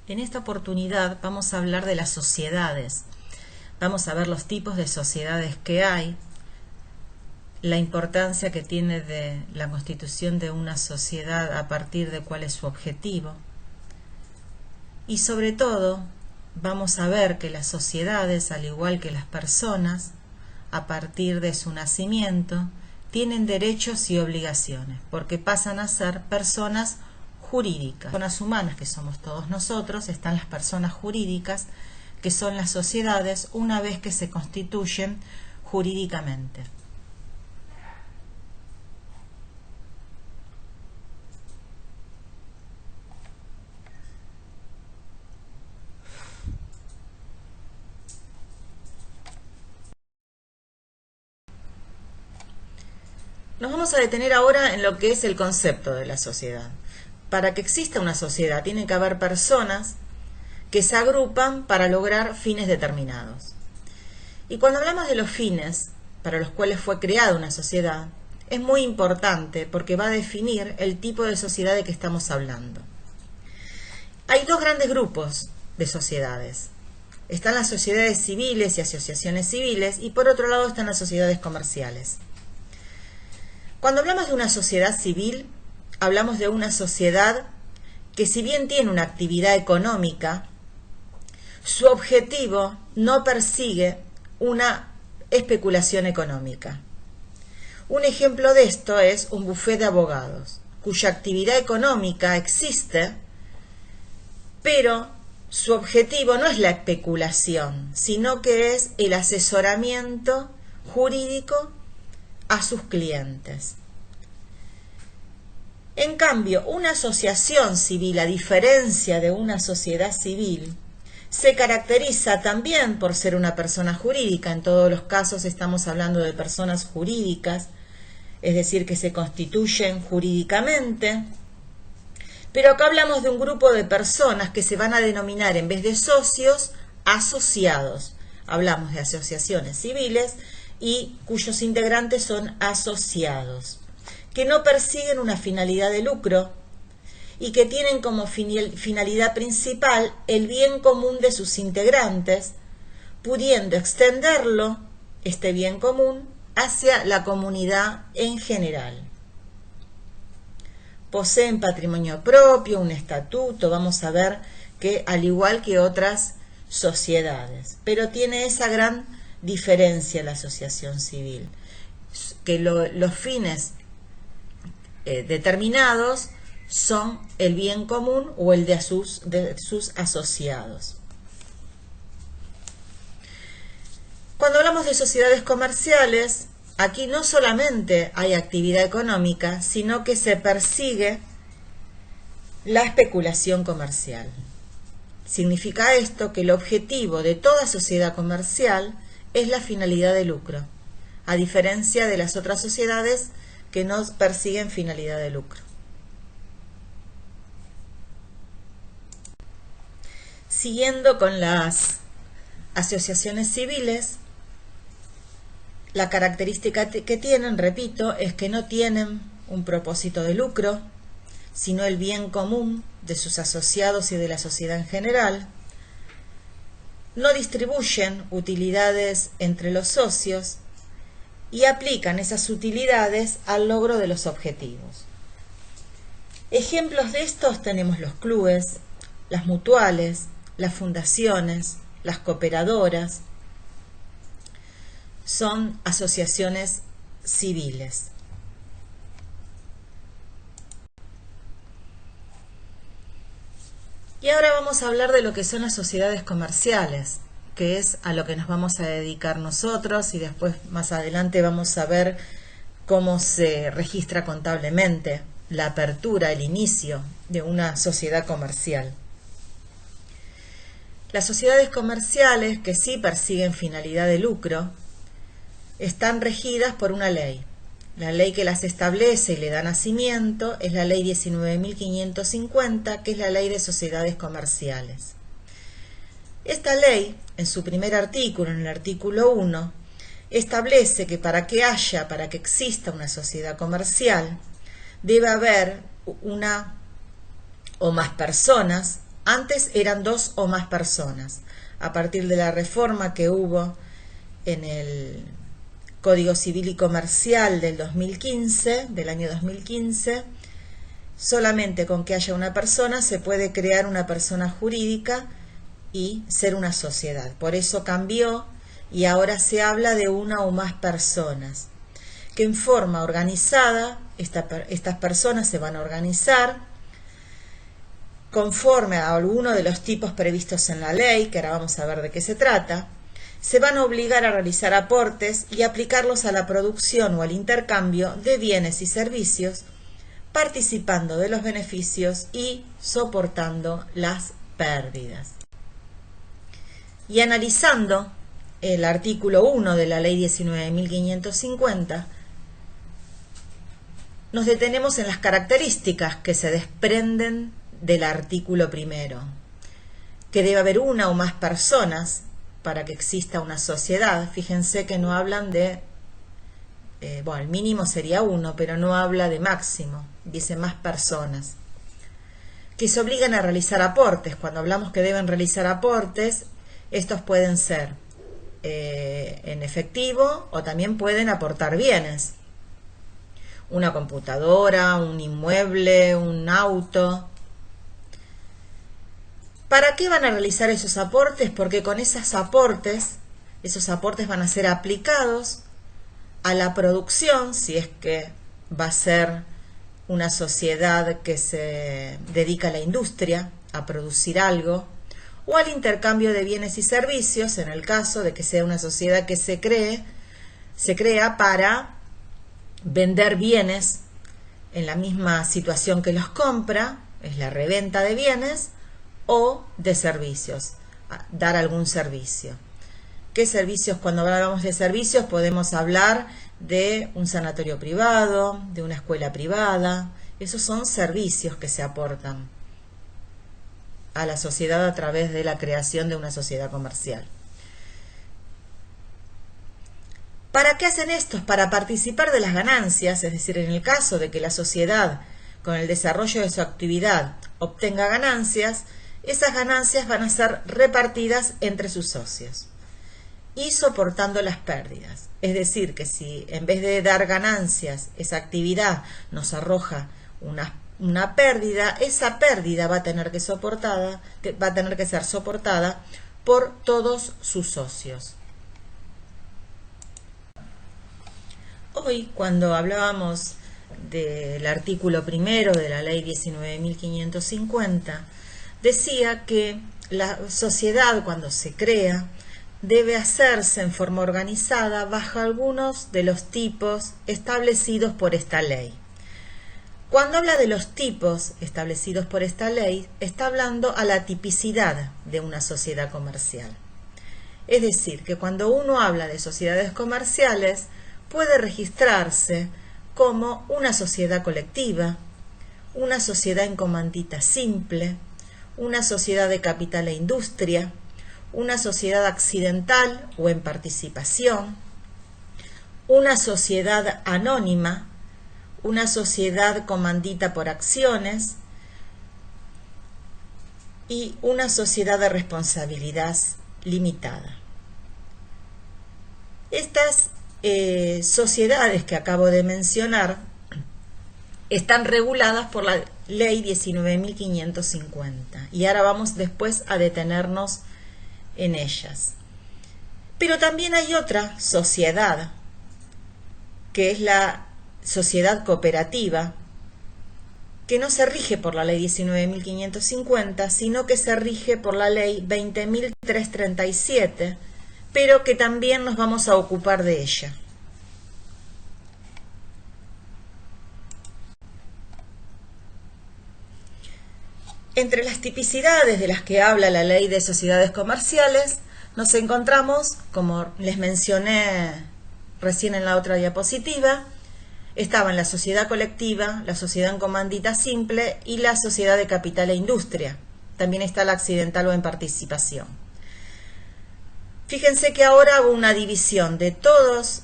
En esta oportunidad vamos a hablar de las sociedades. Vamos a ver los tipos de sociedades que hay, la importancia que tiene de la constitución de una sociedad a partir de cuál es su objetivo. Y sobre todo, vamos a ver que las sociedades, al igual que las personas, a partir de su nacimiento, tienen derechos y obligaciones, porque pasan a ser personas jurídicas. Personas humanas, que somos todos nosotros, están las personas jurídicas, que son las sociedades una vez que se constituyen jurídicamente. Nos vamos a detener ahora en lo que es el concepto de la sociedad. Para que exista una sociedad tiene que haber personas que se agrupan para lograr fines determinados. Y cuando hablamos de los fines para los cuales fue creada una sociedad, es muy importante porque va a definir el tipo de sociedad de que estamos hablando. Hay dos grandes grupos de sociedades. Están las sociedades civiles y asociaciones civiles, y por otro lado están las sociedades comerciales. Cuando hablamos de una sociedad civil, hablamos de una sociedad que, si bien tiene una actividad económica, su objetivo no persigue una especulación económica. Un ejemplo de esto es un bufete de abogados, cuya actividad económica existe, pero su objetivo no es la especulación, sino que es el asesoramiento jurídico a sus clientes. En cambio, una asociación civil, a diferencia de una sociedad civil, se caracteriza también por ser una persona jurídica. En todos los casos estamos hablando de personas jurídicas, es decir, que se constituyen jurídicamente. Pero acá hablamos de un grupo de personas que se van a denominar, en vez de socios, asociados. Hablamos de asociaciones civiles y cuyos integrantes son asociados, que no persiguen una finalidad de lucro y que tienen como finalidad principal el bien común de sus integrantes, pudiendo extenderlo, este bien común, hacia la comunidad en general. Poseen patrimonio propio, un estatuto, vamos a ver que al igual que otras sociedades, pero tiene esa gran diferencia la asociación civil, que los fines determinados son el bien común o el de sus asociados. Cuando hablamos de sociedades comerciales, aquí no solamente hay actividad económica, sino que se persigue la especulación comercial. Significa esto que el objetivo de toda sociedad comercial es la finalidad de lucro, a diferencia de las otras sociedades que no persiguen finalidad de lucro. Siguiendo con las asociaciones civiles, la característica que tienen, repito, es que no tienen un propósito de lucro, sino el bien común de sus asociados y de la sociedad en general. No distribuyen utilidades entre los socios y aplican esas utilidades al logro de los objetivos. Ejemplos de estos tenemos los clubes, las mutuales, las fundaciones, las cooperadoras. Son asociaciones civiles. Y ahora vamos a hablar de lo que son las sociedades comerciales, que es a lo que nos vamos a dedicar nosotros, y después más adelante vamos a ver cómo se registra contablemente la apertura, el inicio de una sociedad comercial. Las sociedades comerciales, que sí persiguen finalidad de lucro, están regidas por una ley. La ley que las establece y le da nacimiento es la ley 19.550, que es la ley de sociedades comerciales. Esta ley, en su primer artículo, en el artículo 1, establece que para que exista una sociedad comercial, debe haber una o más personas Antes eran 2 o más personas. A partir de la reforma que hubo en el Código Civil y Comercial del año 2015, solamente con que haya una persona se puede crear una persona jurídica y ser una sociedad. Por eso cambió y ahora se habla de una o más personas, que en forma organizada estas personas se van a organizar conforme a alguno de los tipos previstos en la ley, que ahora vamos a ver de qué se trata. Se van a obligar a realizar aportes y aplicarlos a la producción o al intercambio de bienes y servicios, participando de los beneficios y soportando las pérdidas. Y analizando el artículo 1 de la ley 19.550, nos detenemos en las características que se desprenden del artículo primero, que debe haber una o más personas para que exista una sociedad. Fíjense que no hablan de, el mínimo sería 1, pero no habla de máximo, dice más personas, que se obligan a realizar aportes. Cuando hablamos que deben realizar aportes, estos pueden ser en efectivo o también pueden aportar bienes, una computadora, un inmueble, un auto. ¿Para qué van a realizar esos aportes? Porque con esos aportes van a ser aplicados a la producción, si es que va a ser una sociedad que se dedica a la industria, a producir algo, o al intercambio de bienes y servicios, en el caso de que sea una sociedad que se crea para vender bienes en la misma situación que los compra, es la reventa de bienes, o de servicios, dar algún servicio. ¿Qué servicios? Cuando hablamos de servicios podemos hablar de un sanatorio privado, de una escuela privada. Esos son servicios que se aportan a la sociedad a través de la creación de una sociedad comercial. ¿Para qué hacen estos? Para participar de las ganancias, es decir, en el caso de que la sociedad con el desarrollo de su actividad obtenga ganancias, esas ganancias van a ser repartidas entre sus socios y soportando las pérdidas. Es decir, que si en vez de dar ganancias esa actividad nos arroja una pérdida, esa pérdida va a tener que ser soportada por todos sus socios. Hoy, cuando hablábamos del artículo primero de la ley 19.550, decía que la sociedad, cuando se crea, debe hacerse en forma organizada bajo algunos de los tipos establecidos por esta ley. Cuando habla de los tipos establecidos por esta ley, está hablando a la tipicidad de una sociedad comercial. Es decir, que cuando uno habla de sociedades comerciales, puede registrarse como una sociedad colectiva, una sociedad en comandita simple, una sociedad de capital e industria, una sociedad accidental o en participación, una sociedad anónima, una sociedad comandita por acciones y una sociedad de responsabilidad limitada. Estas sociedades que acabo de mencionar están reguladas por la ley 19.550 y ahora vamos después a detenernos en ellas. Pero también hay otra sociedad, que es la sociedad cooperativa, que no se rige por la ley 19.550, sino que se rige por la ley 20.337, pero que también nos vamos a ocupar de ella. Entre las tipicidades de las que habla la ley de sociedades comerciales, nos encontramos, como les mencioné recién en la otra diapositiva, estaban la sociedad colectiva, la sociedad en comandita simple y la sociedad de capital e industria. También está la accidental o en participación. Fíjense que ahora hago una división de todas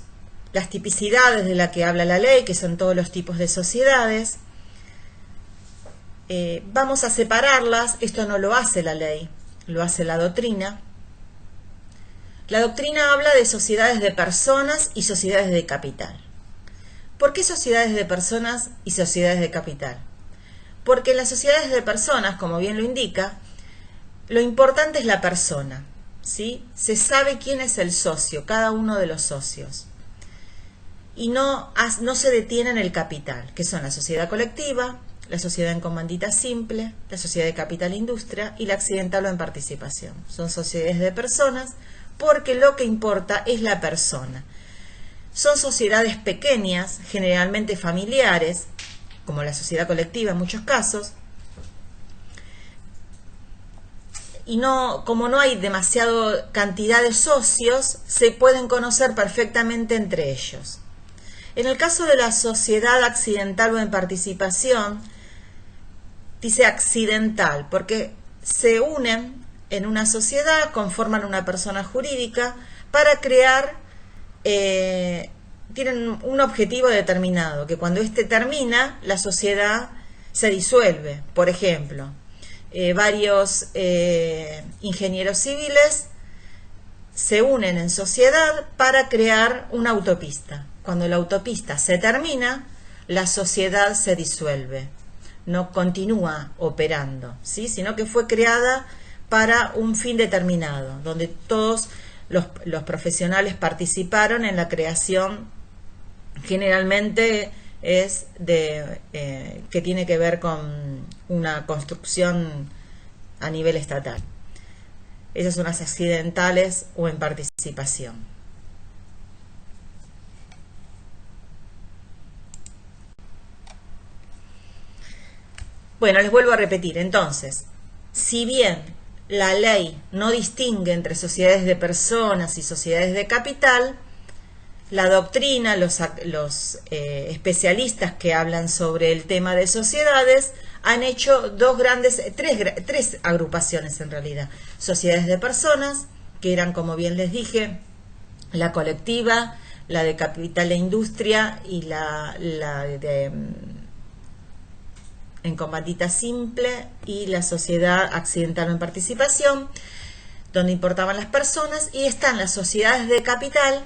las tipicidades de las que habla la ley, que son todos los tipos de sociedades, vamos a separarlas. Esto no lo hace la ley, lo hace la doctrina. La doctrina habla de sociedades de personas y sociedades de capital. ¿Por qué sociedades de personas y sociedades de capital? Porque en las sociedades de personas, como bien lo indica, lo importante es la persona, ¿sí? Se sabe quién es el socio, cada uno de los socios. Y no se detiene en el capital, que son la sociedad colectiva, la sociedad en comandita simple, la sociedad de capital e industria y la accidental o en participación. Son sociedades de personas porque lo que importa es la persona. Son sociedades pequeñas, generalmente familiares, como la sociedad colectiva en muchos casos, y como no hay demasiada cantidad de socios, se pueden conocer perfectamente entre ellos. En el caso de la sociedad accidental o en participación, dice accidental, porque se unen en una sociedad, conforman una persona jurídica para crear, tienen un objetivo determinado, que cuando este termina, la sociedad se disuelve. Por ejemplo, varios ingenieros civiles se unen en sociedad para crear una autopista. Cuando la autopista se termina, la sociedad se disuelve, no continúa operando, ¿sí? Sino que fue creada para un fin determinado, donde todos los profesionales participaron en la creación. Generalmente es que tiene que ver con una construcción a nivel estatal. Esas son las accidentales o en participación. Bueno, les vuelvo a repetir. Entonces, si bien la ley no distingue entre sociedades de personas y sociedades de capital, la doctrina, los especialistas que hablan sobre el tema de sociedades han hecho tres agrupaciones en realidad. Sociedades de personas, que eran, como bien les dije, la colectiva, la de capital e industria y la de en comandita simple, y la sociedad accidental o en participación, donde importaban las personas, y están las sociedades de capital,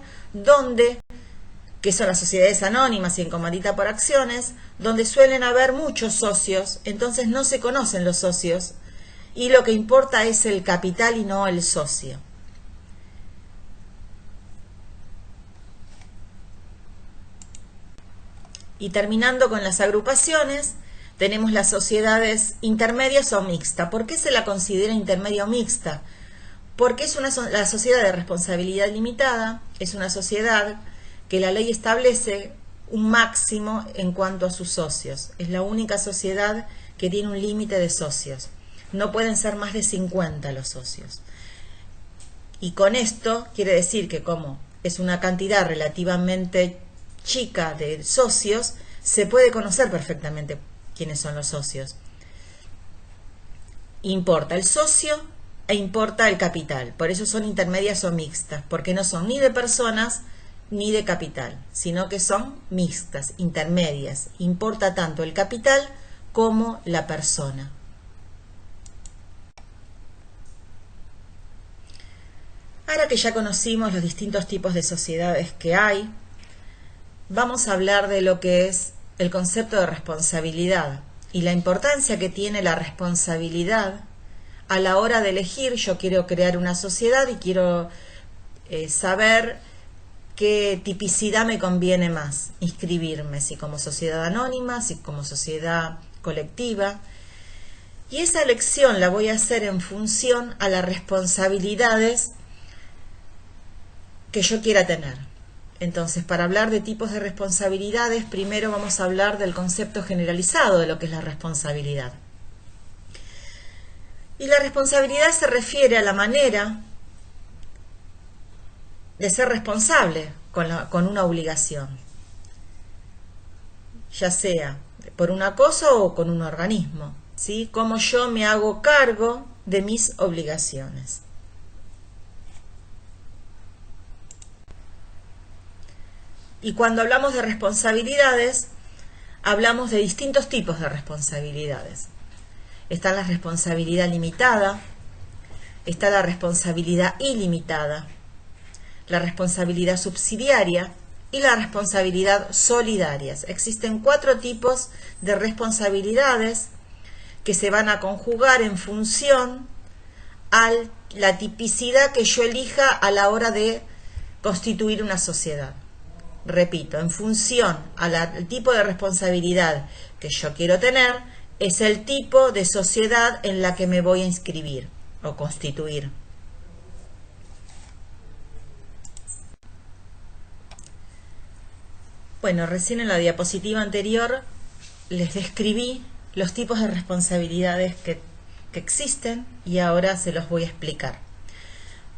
que son las sociedades anónimas y en comandita por acciones, donde suelen haber muchos socios, entonces no se conocen los socios, y lo que importa es el capital y no el socio. Y terminando con las agrupaciones, tenemos las sociedades intermedias o mixtas. ¿Por qué se la considera intermedia o mixta? Porque es la sociedad de responsabilidad limitada, es una sociedad que la ley establece un máximo en cuanto a sus socios. Es la única sociedad que tiene un límite de socios. No pueden ser más de 50 los socios. Y con esto quiere decir que como es una cantidad relativamente chica de socios, se puede conocer perfectamente quiénes son los socios. Importa el socio e importa el capital. Por eso son intermedias o mixtas, porque no son ni de personas ni de capital, sino que son mixtas, intermedias. Importa tanto el capital como la persona. Ahora que ya conocimos los distintos tipos de sociedades que hay, vamos a hablar de lo que es el concepto de responsabilidad y la importancia que tiene la responsabilidad a la hora de elegir. Yo quiero crear una sociedad y quiero saber qué tipicidad me conviene más inscribirme, si como sociedad anónima, si como sociedad colectiva. Y esa elección la voy a hacer en función a las responsabilidades que yo quiera tener. Entonces, para hablar de tipos de responsabilidades, primero vamos a hablar del concepto generalizado de lo que es la responsabilidad. Y la responsabilidad se refiere a la manera de ser responsable con una obligación, ya sea por una cosa o con un organismo, ¿sí? Cómo yo me hago cargo de mis obligaciones. Y cuando hablamos de responsabilidades, hablamos de distintos tipos de responsabilidades. está la responsabilidad limitada, está la responsabilidad ilimitada, la responsabilidad subsidiaria y la responsabilidad solidaria. Existen 4 tipos de responsabilidades que se van a conjugar en función a la tipicidad que yo elija a la hora de constituir una sociedad. Repito, en función al tipo de responsabilidad que yo quiero tener, es el tipo de sociedad en la que me voy a inscribir o constituir. Bueno, recién en la diapositiva anterior les describí los tipos de responsabilidades que existen y ahora se los voy a explicar.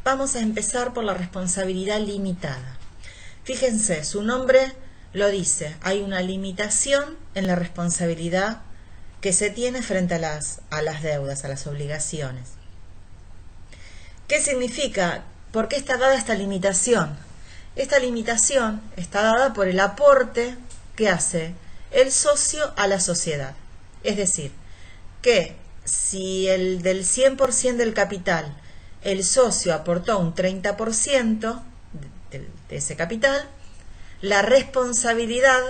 Vamos a empezar por la responsabilidad limitada. Fíjense, su nombre lo dice, hay una limitación en la responsabilidad que se tiene frente a las deudas, a las obligaciones. ¿Qué significa? ¿Por qué está dada esta limitación? Esta limitación está dada por el aporte que hace el socio a la sociedad. Es decir, que si del 100% del capital el socio aportó un 30% de ese capital, la responsabilidad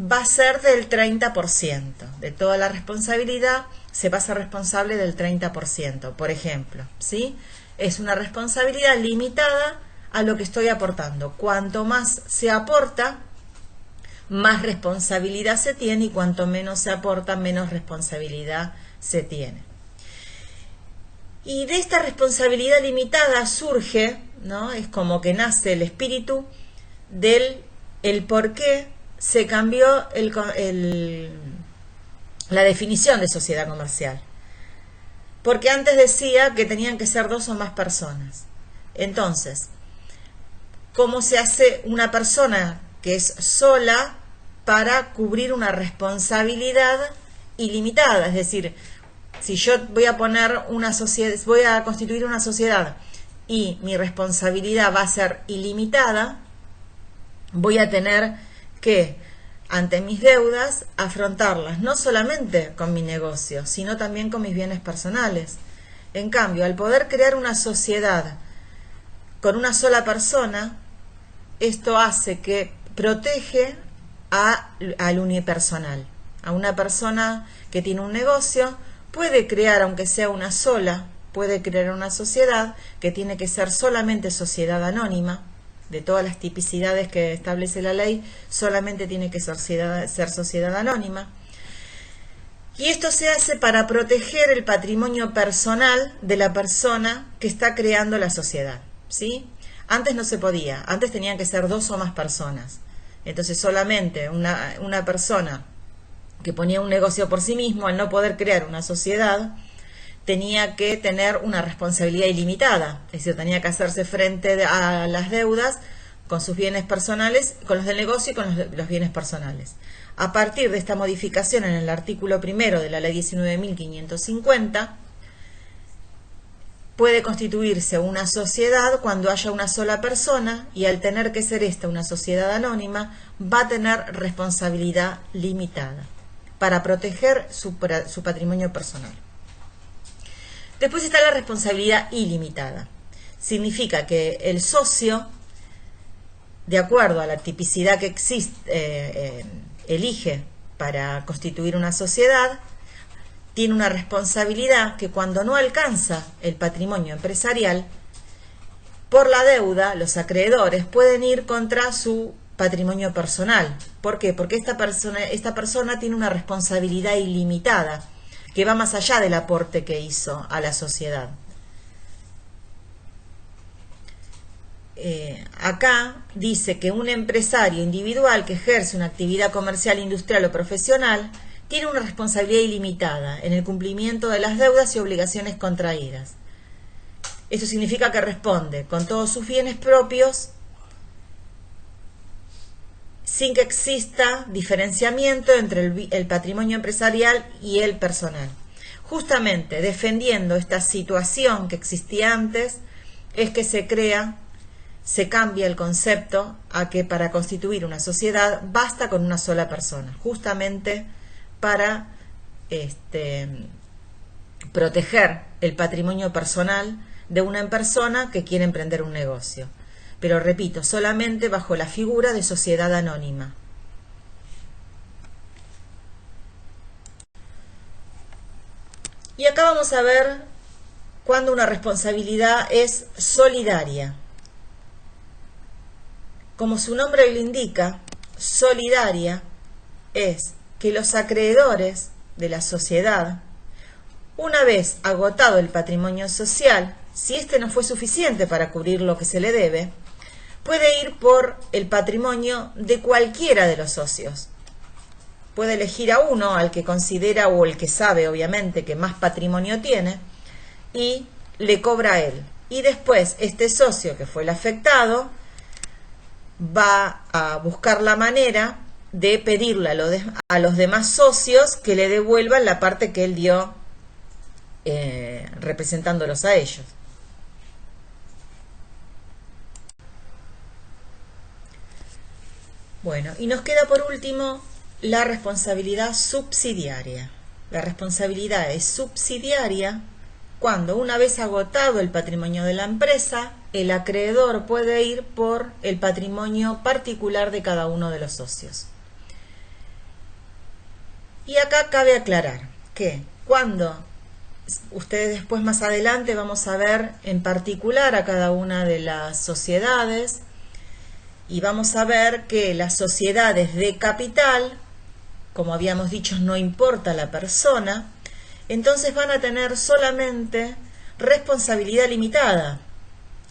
va a ser del 30%. De toda la responsabilidad se va a ser responsable del 30%, por ejemplo, ¿sí? Es una responsabilidad limitada a lo que estoy aportando. Cuanto más se aporta, más responsabilidad se tiene, y cuanto menos se aporta, menos responsabilidad se tiene. Y de esta responsabilidad limitada surge, ¿no? Es como que nace el espíritu del por qué se cambió la definición de sociedad comercial. Porque antes decía que tenían que ser 2 o más personas. Entonces, ¿cómo se hace una persona que es sola para cubrir una responsabilidad ilimitada? Es decir, si yo voy a poner una sociedad, voy a constituir una sociedad y mi responsabilidad va a ser ilimitada, voy a tener que, ante mis deudas, afrontarlas no solamente con mi negocio, sino también con mis bienes personales. En cambio, al poder crear una sociedad con una sola persona, esto hace que protege al unipersonal. A una persona que tiene un negocio puede crear, aunque sea una sola, puede crear una sociedad que tiene que ser solamente sociedad anónima. De todas las tipicidades que establece la ley, solamente tiene que ser sociedad anónima. Y esto se hace para proteger el patrimonio personal de la persona que está creando la sociedad, ¿sí? Antes no se podía, antes tenían que ser 2 o más personas. Entonces solamente una persona que ponía un negocio por sí mismo, al no poder crear una sociedad, tenía que tener una responsabilidad ilimitada, es decir, tenía que hacerse frente a las deudas con sus bienes personales, con los del negocio y con los bienes personales. A partir de esta modificación en el artículo 1 de la ley 19.550, puede constituirse una sociedad cuando haya una sola persona, y al tener que ser esta una sociedad anónima, va a tener responsabilidad limitada para proteger su patrimonio personal. Después está la responsabilidad ilimitada. Significa que el socio, de acuerdo a la tipicidad que existe, elige para constituir una sociedad, tiene una responsabilidad que, cuando no alcanza el patrimonio empresarial, por la deuda, los acreedores pueden ir contra su patrimonio personal. ¿Por qué? Porque esta persona tiene una responsabilidad ilimitada que va más allá del aporte que hizo a la sociedad. Acá dice que un empresario individual que ejerce una actividad comercial, industrial o profesional tiene una responsabilidad ilimitada en el cumplimiento de las deudas y obligaciones contraídas. Esto significa que responde con todos sus bienes propios, sin que exista diferenciamiento entre el patrimonio empresarial y el personal. Justamente defendiendo esta situación que existía antes, es que se cambia el concepto a que para constituir una sociedad basta con una sola persona, justamente para proteger el patrimonio personal de una persona que quiere emprender un negocio. Pero repito, solamente bajo la figura de sociedad anónima. Y acá vamos a ver cuando una responsabilidad es solidaria. Como su nombre lo indica, solidaria es que los acreedores de la sociedad, una vez agotado el patrimonio social, si este no fue suficiente para cubrir lo que se le debe, puede ir por el patrimonio de cualquiera de los socios. Puede elegir a uno, al que considera o el que sabe, obviamente, que más patrimonio tiene, y le cobra a él. Y después, este socio, que fue el afectado, va a buscar la manera de pedirle a los demás socios que le devuelvan la parte que él dio representándolos a ellos. Bueno, y nos queda por último la responsabilidad subsidiaria. La responsabilidad es subsidiaria cuando, una vez agotado el patrimonio de la empresa, el acreedor puede ir por el patrimonio particular de cada uno de los socios. Y acá cabe aclarar que cuando ustedes después más adelante vamos a ver en particular a cada una de las sociedades, y vamos a ver que las sociedades de capital, como habíamos dicho, no importa la persona, entonces van a tener solamente responsabilidad limitada.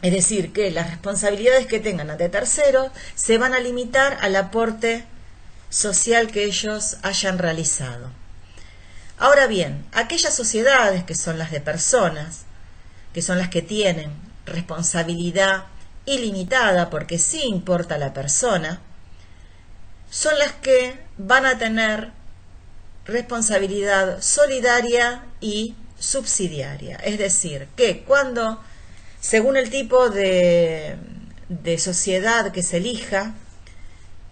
Es decir, que las responsabilidades que tengan ante terceros se van a limitar al aporte social que ellos hayan realizado. Ahora bien, aquellas sociedades que son las de personas, que son las que tienen responsabilidad ilimitada, porque sí importa la persona, son las que van a tener responsabilidad solidaria y subsidiaria. Es decir, que cuando, según el tipo de sociedad que se elija,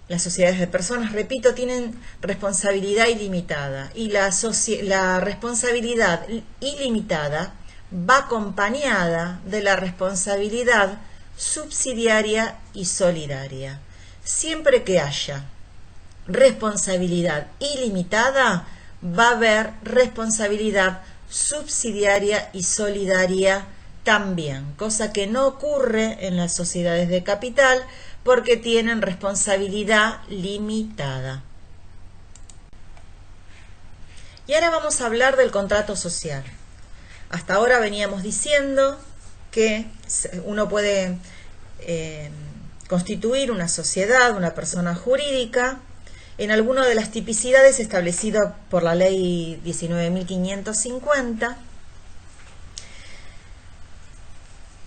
las sociedades de personas, repito, tienen responsabilidad ilimitada, y la responsabilidad ilimitada va acompañada de la responsabilidad subsidiaria y solidaria. Siempre que haya responsabilidad ilimitada, va a haber responsabilidad subsidiaria y solidaria también, cosa que no ocurre en las sociedades de capital porque tienen responsabilidad limitada. Y ahora vamos a hablar del contrato social. Hasta ahora veníamos diciendo que uno puede constituir una sociedad, una persona jurídica, en alguna de las tipicidades establecidas por la ley 19.550,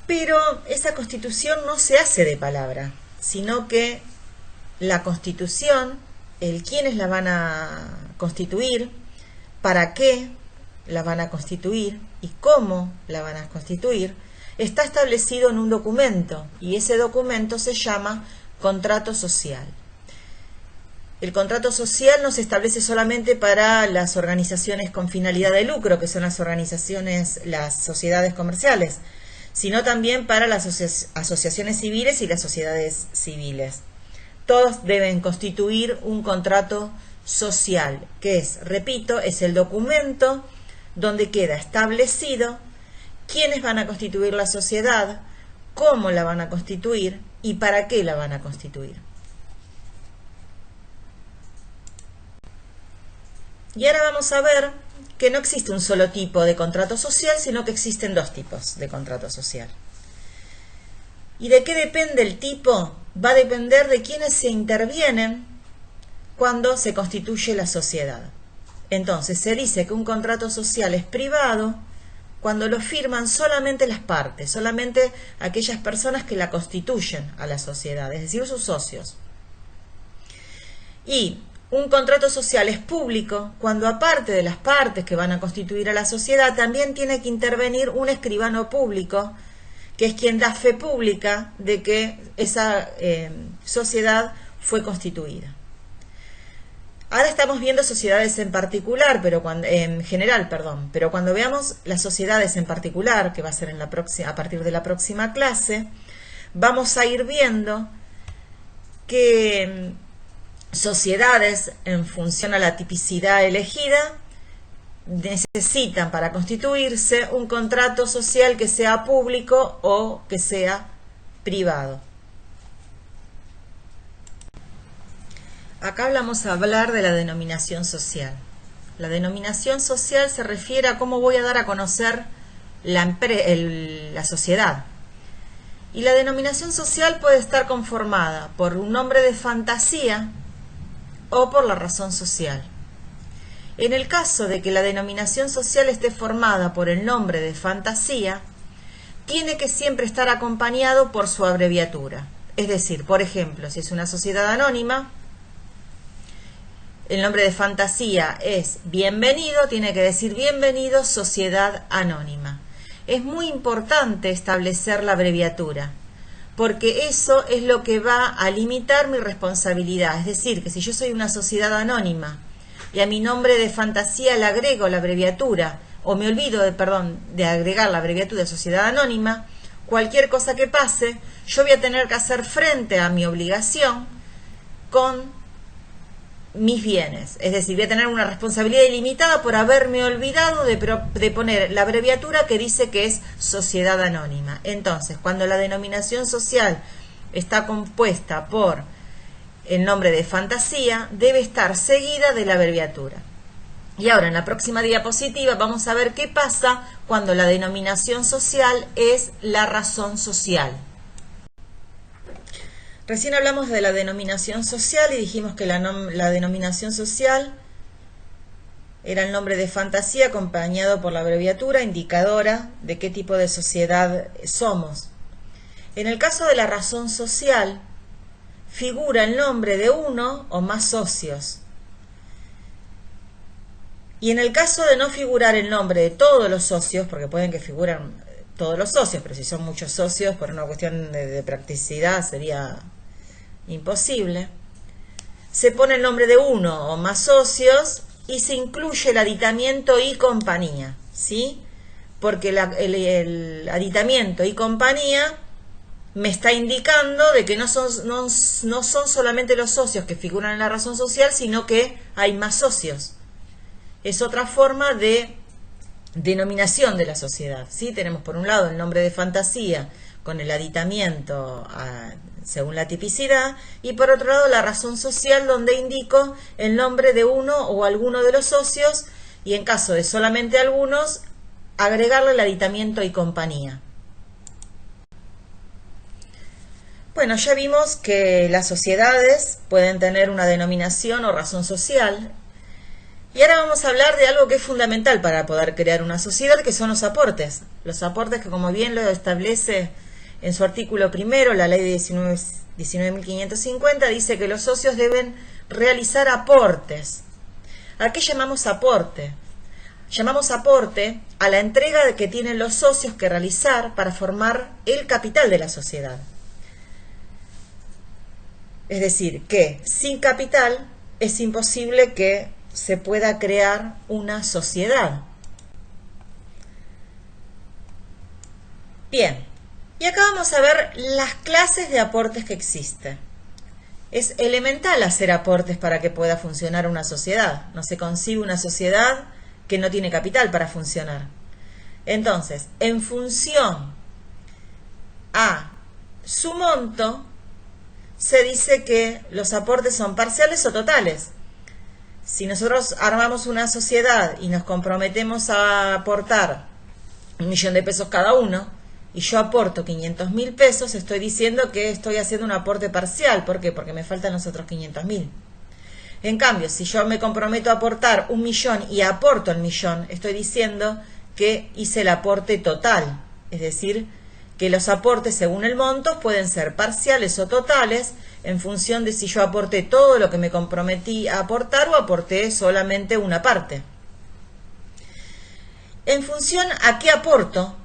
pero esa constitución no se hace de palabra, sino que la constitución, quiénes la van a constituir, para qué la van a constituir y cómo la van a constituir, está establecido en un documento, y ese documento se llama contrato social. El contrato social no se establece solamente para las organizaciones con finalidad de lucro, que son las sociedades comerciales, sino también para las asociaciones civiles y las sociedades civiles. Todos deben constituir un contrato social, que es, repito, es el documento donde queda establecido quiénes van a constituir la sociedad, cómo la van a constituir y para qué la van a constituir. Y ahora vamos a ver que no existe un solo tipo de contrato social, sino que existen dos tipos de contrato social. ¿Y de qué depende el tipo? Va a depender de quiénes se intervienen cuando se constituye la sociedad. Entonces, se dice que un contrato social es privado cuando lo firman solamente las partes, solamente aquellas personas que la constituyen a la sociedad, es decir, sus socios. Y un contrato social es público cuando, aparte de las partes que van a constituir a la sociedad, también tiene que intervenir un escribano público, que es quien da fe pública de que esa sociedad fue constituida. Ahora estamos viendo sociedades en particular, en general, perdón, pero cuando veamos las sociedades en particular, que va a ser a partir de la próxima clase, vamos a ir viendo que sociedades, en función a la tipicidad elegida, necesitan para constituirse un contrato social que sea público o que sea privado. Acá vamos a hablar de la denominación social. La denominación social se refiere a cómo voy a dar a conocer la sociedad. Y la denominación social puede estar conformada por un nombre de fantasía o por la razón social. En el caso de que la denominación social esté formada por el nombre de fantasía, tiene que siempre estar acompañado por su abreviatura. Es decir, por ejemplo, si es una sociedad anónima, el nombre de fantasía es bienvenido, tiene que decir bienvenido sociedad anónima. Es muy importante establecer la abreviatura, porque eso es lo que va a limitar mi responsabilidad. Es decir, que si yo soy una sociedad anónima y a mi nombre de fantasía le agrego la abreviatura, o me olvido de agregar la abreviatura de sociedad anónima, cualquier cosa que pase, yo voy a tener que hacer frente a mi obligación con mis bienes, es decir, voy a tener una responsabilidad ilimitada por haberme olvidado de poner la abreviatura que dice que es sociedad anónima. Entonces, cuando la denominación social está compuesta por el nombre de fantasía, debe estar seguida de la abreviatura. Y ahora, en la próxima diapositiva, vamos a ver qué pasa cuando la denominación social es la razón social. Recién hablamos de la denominación social y dijimos que la denominación social era el nombre de fantasía acompañado por la abreviatura indicadora de qué tipo de sociedad somos. En el caso de la razón social, figura el nombre de uno o más socios. Y en el caso de no figurar el nombre de todos los socios, porque pueden que figuren todos los socios, pero si son muchos socios, por una cuestión de practicidad sería imposible, se pone el nombre de uno o más socios y se incluye el aditamiento y compañía, ¿sí? Porque el aditamiento y compañía me está indicando de que no son solamente los socios que figuran en la razón social, sino que hay más socios. Es otra forma de denominación de la sociedad, ¿sí? Tenemos por un lado el nombre de fantasía con el aditamiento según la tipicidad, y por otro lado la razón social, donde indico el nombre de uno o alguno de los socios, y en caso de solamente algunos, agregarle el aditamiento y compañía. Bueno, ya vimos que las sociedades pueden tener una denominación o razón social, y ahora vamos a hablar de algo que es fundamental para poder crear una sociedad, que son los aportes. Los aportes que, como bien lo establece en su artículo primero, la ley de 19.550, dice que los socios deben realizar aportes. ¿A qué llamamos aporte? Llamamos aporte a la entrega que tienen los socios que realizar para formar el capital de la sociedad. Es decir, que sin capital es imposible que se pueda crear una sociedad. Bien. Y acá vamos a ver las clases de aportes que existen. Es elemental hacer aportes para que pueda funcionar una sociedad. No se concibe una sociedad que no tiene capital para funcionar. Entonces, en función a su monto, se dice que los aportes son parciales o totales. Si nosotros armamos una sociedad y nos comprometemos a aportar 1.000.000 de pesos cada uno, y yo aporto 500.000 pesos, estoy diciendo que estoy haciendo un aporte parcial. ¿Por qué? Porque me faltan los otros 500.000. En cambio, si yo me comprometo a aportar 1.000.000 y aporto el 1.000.000, estoy diciendo que hice el aporte total. Es decir, que los aportes según el monto pueden ser parciales o totales en función de si yo aporté todo lo que me comprometí a aportar o aporté solamente una parte. En función a qué aporto,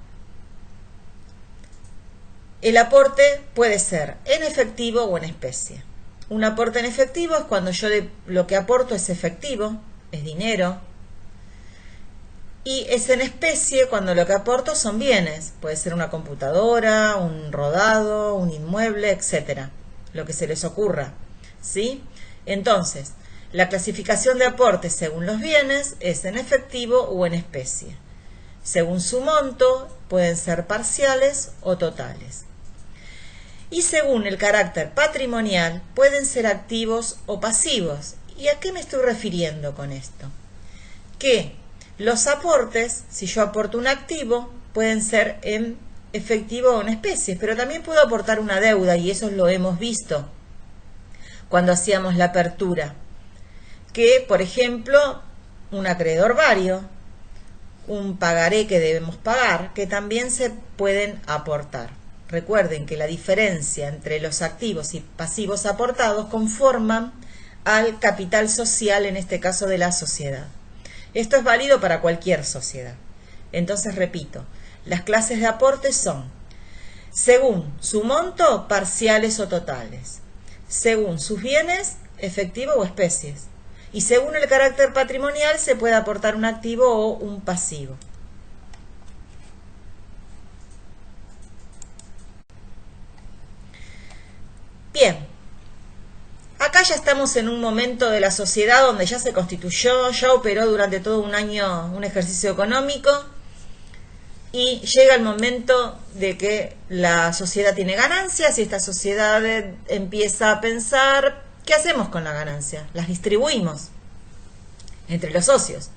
el aporte puede ser en efectivo o en especie. Un aporte en efectivo es cuando yo lo que aporto es efectivo, es dinero. Y es en especie cuando lo que aporto son bienes. Puede ser una computadora, un rodado, un inmueble, etcétera. Lo que se les ocurra. ¿Sí? Entonces, la clasificación de aportes según los bienes es en efectivo o en especie. Según su monto, pueden ser parciales o totales. Y según el carácter patrimonial, pueden ser activos o pasivos. ¿Y a qué me estoy refiriendo con esto? Que los aportes, si yo aporto un activo, pueden ser en efectivo o en especies, pero también puedo aportar una deuda, y eso lo hemos visto cuando hacíamos la apertura. Que, por ejemplo, un acreedor vario, un pagaré que debemos pagar, que también se pueden aportar. Recuerden que la diferencia entre los activos y pasivos aportados conforman al capital social, en este caso de la sociedad. Esto es válido para cualquier sociedad. Entonces, repito, las clases de aportes son, según su monto, parciales o totales, según sus bienes, efectivo o especies, y según el carácter patrimonial se puede aportar un activo o un pasivo. Bien, acá ya estamos en un momento de la sociedad donde ya se constituyó, ya operó durante todo un año un ejercicio económico y llega el momento de que la sociedad tiene ganancias y esta sociedad empieza a pensar, ¿qué hacemos con la ganancia? Las distribuimos entre los socios.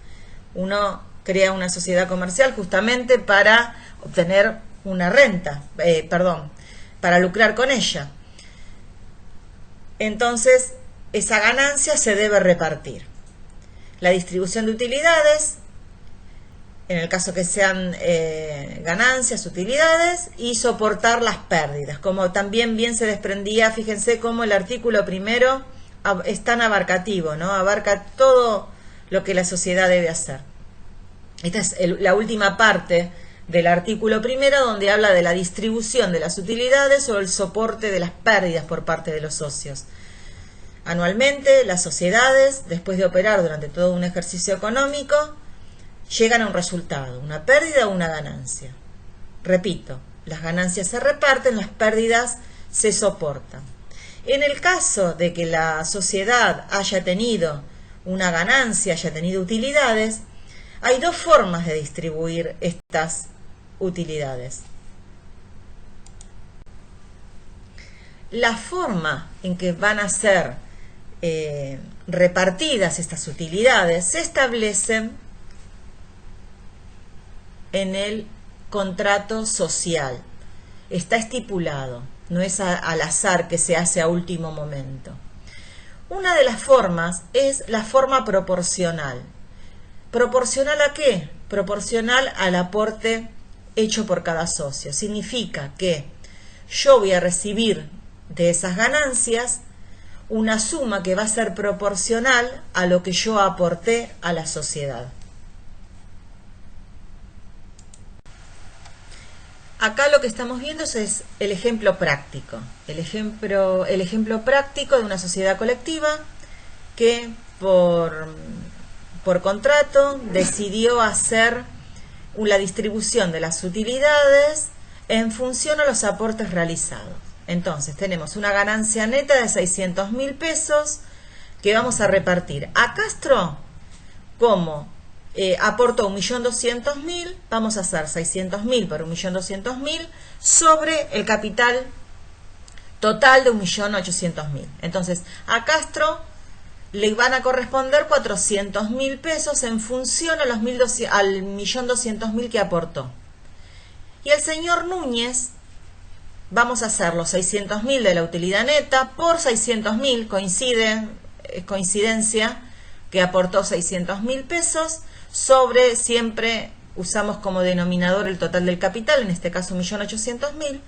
Uno crea una sociedad comercial justamente para obtener una renta, para lucrar con ella. Entonces, esa ganancia se debe repartir. La distribución de utilidades, en el caso que sean ganancias, utilidades, y soportar las pérdidas. Como también bien se desprendía, fíjense cómo el artículo primero es tan abarcativo, ¿no? Abarca todo lo que la sociedad debe hacer. Esta es la última parte del artículo primero, donde habla de la distribución de las utilidades o el soporte de las pérdidas por parte de los socios. Anualmente, las sociedades, después de operar durante todo un ejercicio económico, llegan a un resultado, una pérdida o una ganancia. Repito, las ganancias se reparten, las pérdidas se soportan. En el caso de que la sociedad haya tenido una ganancia, haya tenido utilidades, hay dos formas de distribuir estas utilidades. La forma en que van a ser repartidas estas utilidades se establecen en el contrato social. Está estipulado, no es al azar que se hace a último momento. Una de las formas es la forma proporcional. ¿Proporcional a qué? Proporcional al aporte hecho por cada socio. Significa que yo voy a recibir de esas ganancias una suma que va a ser proporcional a lo que yo aporté a la sociedad. Acá lo que estamos viendo es el ejemplo práctico. El ejemplo práctico de una sociedad colectiva que por contrato decidió hacer la distribución de las utilidades en función a los aportes realizados. Entonces tenemos una ganancia neta de 600.000 pesos que vamos a repartir a Castro. Como aportó 1.200.000, vamos a hacer 600.000 por 1.200.000 sobre el capital total de 1.800.000. Entonces a Castro le van a corresponder 400.000 pesos en función a al 1.200.000 que aportó. Y el señor Núñez, vamos a hacer los 600.000 de la utilidad neta por 600.000, coincidencia que aportó 600.000 pesos, sobre, siempre usamos como denominador el total del capital, en este caso 1.800.000,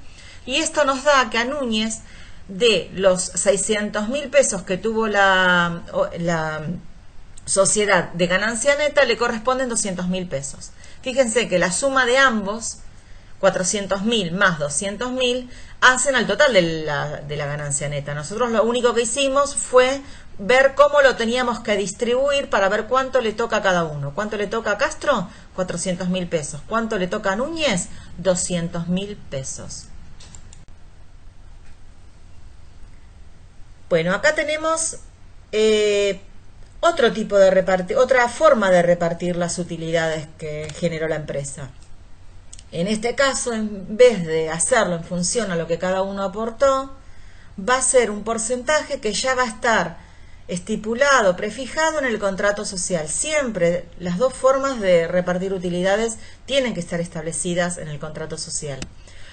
y esto nos da que a Núñez, de los 600.000 pesos que tuvo la sociedad de ganancia neta, le corresponden 200.000 pesos. Fíjense que la suma de ambos, 400.000 más 200.000 hacen al total de la ganancia neta. Nosotros lo único que hicimos fue ver cómo lo teníamos que distribuir para ver cuánto le toca a cada uno. ¿Cuánto le toca a Castro? 400.000 pesos. ¿Cuánto le toca a Núñez? 200.000 pesos. Bueno, acá tenemos otra forma de repartir las utilidades que generó la empresa. En este caso, en vez de hacerlo en función a lo que cada uno aportó, va a ser un porcentaje que ya va a estar estipulado, prefijado en el contrato social. Siempre las dos formas de repartir utilidades tienen que estar establecidas en el contrato social.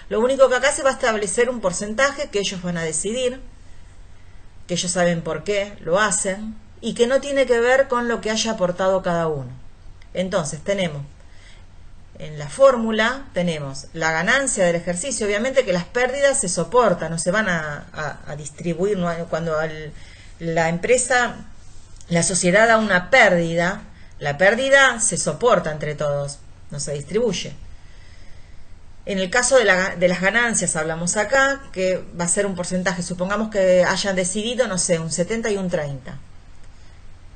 Lo único que acá se va a establecer un porcentaje que ellos van a decidir, que ellos saben por qué lo hacen, y que no tiene que ver con lo que haya aportado cada uno. Entonces tenemos, en la fórmula, tenemos la ganancia del ejercicio. Obviamente que las pérdidas se soportan, no se van a distribuir. Cuando la empresa, la sociedad da una pérdida, la pérdida se soporta entre todos, no se distribuye. En el caso de las ganancias, hablamos acá, que va a ser un porcentaje, supongamos que hayan decidido, no sé, un 70 y un 30.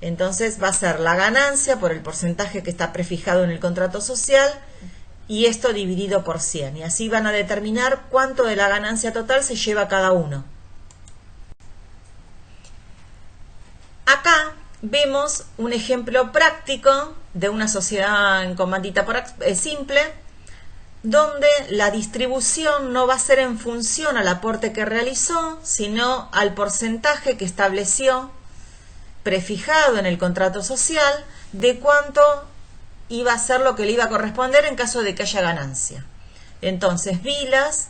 Entonces va a ser la ganancia por el porcentaje que está prefijado en el contrato social y esto dividido por 100. Y así van a determinar cuánto de la ganancia total se lleva cada uno. Acá vemos un ejemplo práctico de una sociedad en comandita simple, donde la distribución no va a ser en función al aporte que realizó, sino al porcentaje que estableció, prefijado en el contrato social, de cuánto iba a ser lo que le iba a corresponder en caso de que haya ganancia. Entonces, Vilas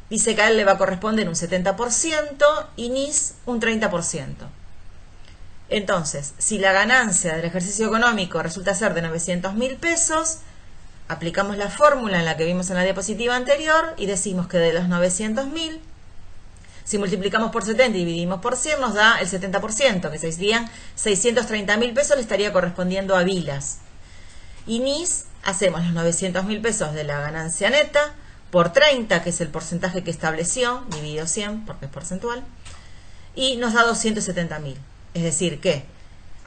dice que a él le va a corresponder un 70% y Nis un 30%. Entonces, si la ganancia del ejercicio económico resulta ser de 900.000 pesos, aplicamos la fórmula en la que vimos en la diapositiva anterior y decimos que de los 900.000, si multiplicamos por 70 y dividimos por 100, nos da el 70%, que serían 630.000 pesos, le estaría correspondiendo a Vilas. Y Nis, hacemos los 900.000 pesos de la ganancia neta por 30, que es el porcentaje que estableció, dividido 100, porque es porcentual, y nos da 270.000. Es decir, que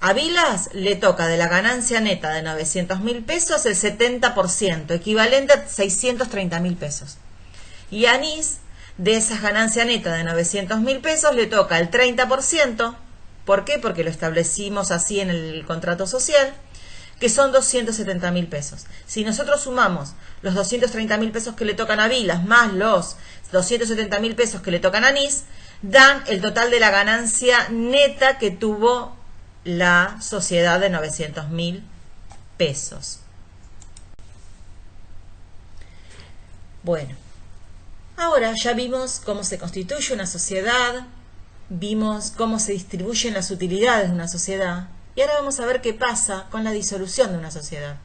a Vilas le toca de la ganancia neta de 900.000 pesos el 70%, equivalente a 630.000 pesos. Y a Nis, de esa ganancia neta de 900.000 pesos, le toca el 30%. ¿Por qué? Porque lo establecimos así en el contrato social, que son 270.000 pesos. Si nosotros sumamos los 230.000 pesos que le tocan a Vilas más los 270.000 pesos que le tocan a Nis, dan el total de la ganancia neta que tuvo la sociedad de 900.000 pesos. Bueno, ahora ya vimos cómo se constituye una sociedad, vimos cómo se distribuyen las utilidades de una sociedad, y ahora vamos a ver qué pasa con la disolución de una sociedad.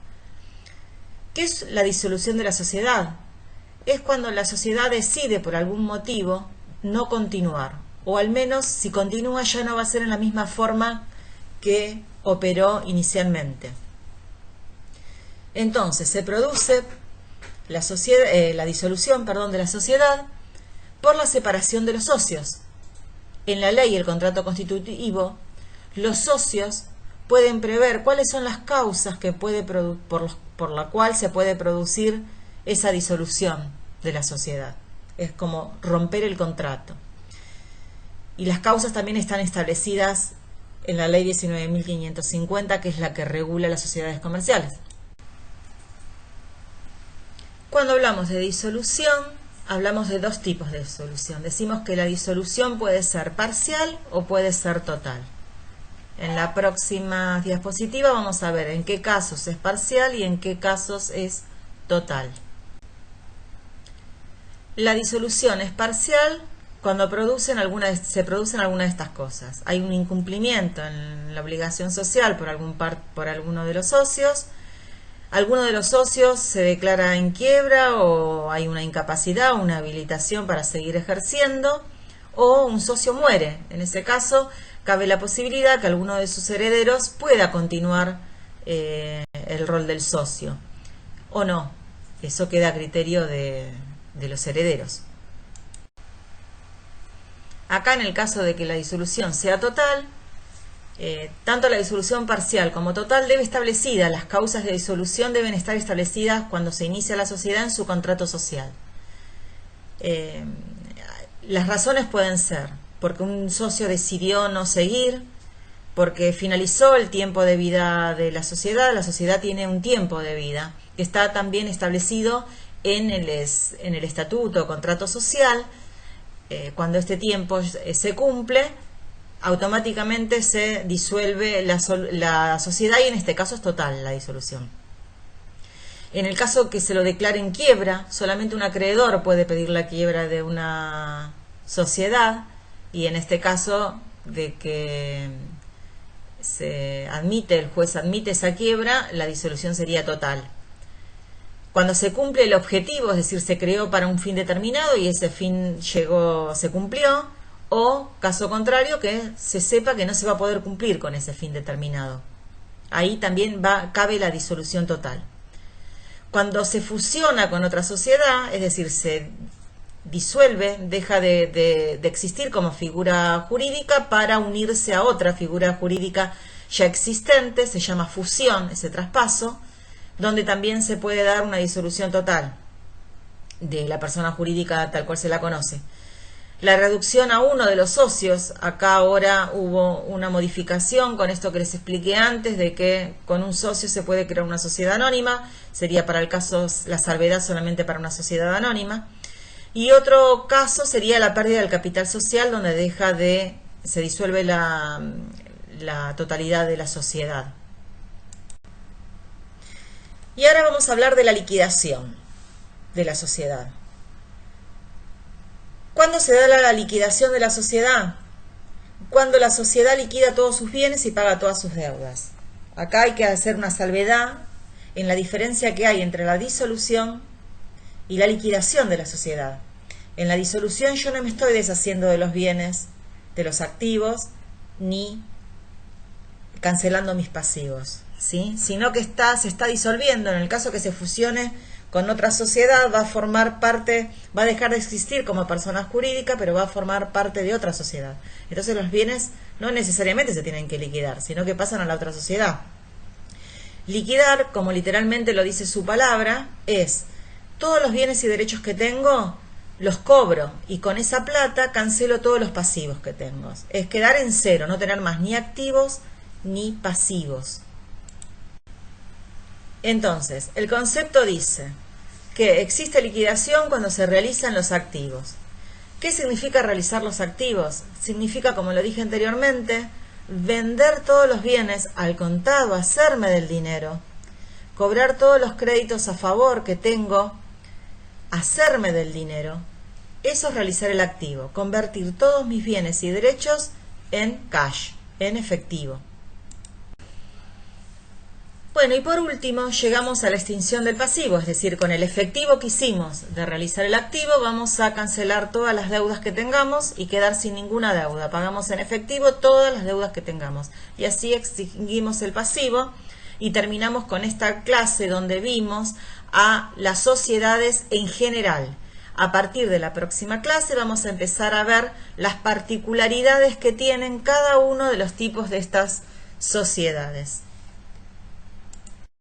¿Qué es la disolución de la sociedad? Es cuando la sociedad decide por algún motivo no continuar, o al menos si continúa ya no va a ser en la misma forma que operó inicialmente. Entonces se produce la disolución de la sociedad por la separación de los socios. En la ley y el contrato constitutivo, los socios pueden prever cuáles son las causas que por la cual se puede producir esa disolución de la sociedad. Es como romper el contrato. Y las causas también están establecidas en la ley 19.550, que es la que regula las sociedades comerciales. Cuando hablamos de disolución, hablamos de dos tipos de disolución. Decimos que la disolución puede ser parcial o puede ser total. En la próxima diapositiva vamos a ver en qué casos es parcial y en qué casos es total. La disolución es parcial cuando se producen alguna de estas cosas. Hay un incumplimiento en la obligación social por alguno de los socios. Alguno de los socios se declara en quiebra o hay una incapacidad o una habilitación para seguir ejerciendo, o un socio muere. En ese caso, cabe la posibilidad que alguno de sus herederos pueda continuar el rol del socio, o no. Eso queda a criterio de los herederos. Acá, en el caso de que la disolución sea total, tanto la disolución parcial como total debe establecida. Las causas de disolución deben estar establecidas cuando se inicia la sociedad en su contrato social. Las razones pueden ser porque un socio decidió no seguir, porque finalizó el tiempo de vida de la sociedad tiene un tiempo de vida que está también establecido en el estatuto o contrato social. Cuando este tiempo se cumple, automáticamente se disuelve la sociedad y en este caso es total la disolución. En el caso que se lo declare en quiebra, solamente un acreedor puede pedir la quiebra de una sociedad, y en este caso de que el juez admite esa quiebra, la disolución sería total. Cuando se cumple el objetivo, es decir, se creó para un fin determinado y ese fin se cumplió, o caso contrario, que se sepa que no se va a poder cumplir con ese fin determinado. Ahí también cabe la disolución total. Cuando se fusiona con otra sociedad, es decir, se disuelve, deja de existir como figura jurídica para unirse a otra figura jurídica ya existente, se llama fusión, ese traspaso, donde también se puede dar una disolución total de la persona jurídica tal cual se la conoce. La reducción a uno de los socios, acá ahora hubo una modificación con esto que les expliqué antes, de que con un socio se puede crear una sociedad anónima, sería para el caso la salvedad solamente para una sociedad anónima. Y otro caso sería la pérdida del capital social, donde se disuelve la totalidad de la sociedad. Y ahora vamos a hablar de la liquidación de la sociedad. ¿Cuándo se da la liquidación de la sociedad? Cuando la sociedad liquida todos sus bienes y paga todas sus deudas. Acá hay que hacer una salvedad en la diferencia que hay entre la disolución y la liquidación de la sociedad. En la disolución yo no me estoy deshaciendo de los bienes, de los activos, ni cancelando mis pasivos, ¿sí? Sino que se está disolviendo. En el caso que se fusione con otra sociedad, va a dejar de existir como persona jurídica, pero va a formar parte de otra sociedad. Entonces los bienes no necesariamente se tienen que liquidar, sino que pasan a la otra sociedad. Liquidar, como literalmente lo dice su palabra, es todos los bienes y derechos que tengo, los cobro y con esa plata cancelo todos los pasivos que tengo. Es quedar en cero, no tener más ni activos ni pasivos. Entonces, el concepto dice que existe liquidación cuando se realizan los activos. ¿Qué significa realizar los activos? Significa, como lo dije anteriormente, vender todos los bienes al contado, hacerme del dinero, cobrar todos los créditos a favor que tengo, hacerme del dinero. Eso es realizar el activo, convertir todos mis bienes y derechos en cash, en efectivo. Bueno, y por último llegamos a la extinción del pasivo, es decir, con el efectivo que hicimos de realizar el activo vamos a cancelar todas las deudas que tengamos y quedar sin ninguna deuda. Pagamos en efectivo todas las deudas que tengamos y así extinguimos el pasivo y terminamos con esta clase donde vimos a las sociedades en general. A partir de la próxima clase vamos a empezar a ver las particularidades que tienen cada uno de los tipos de estas sociedades.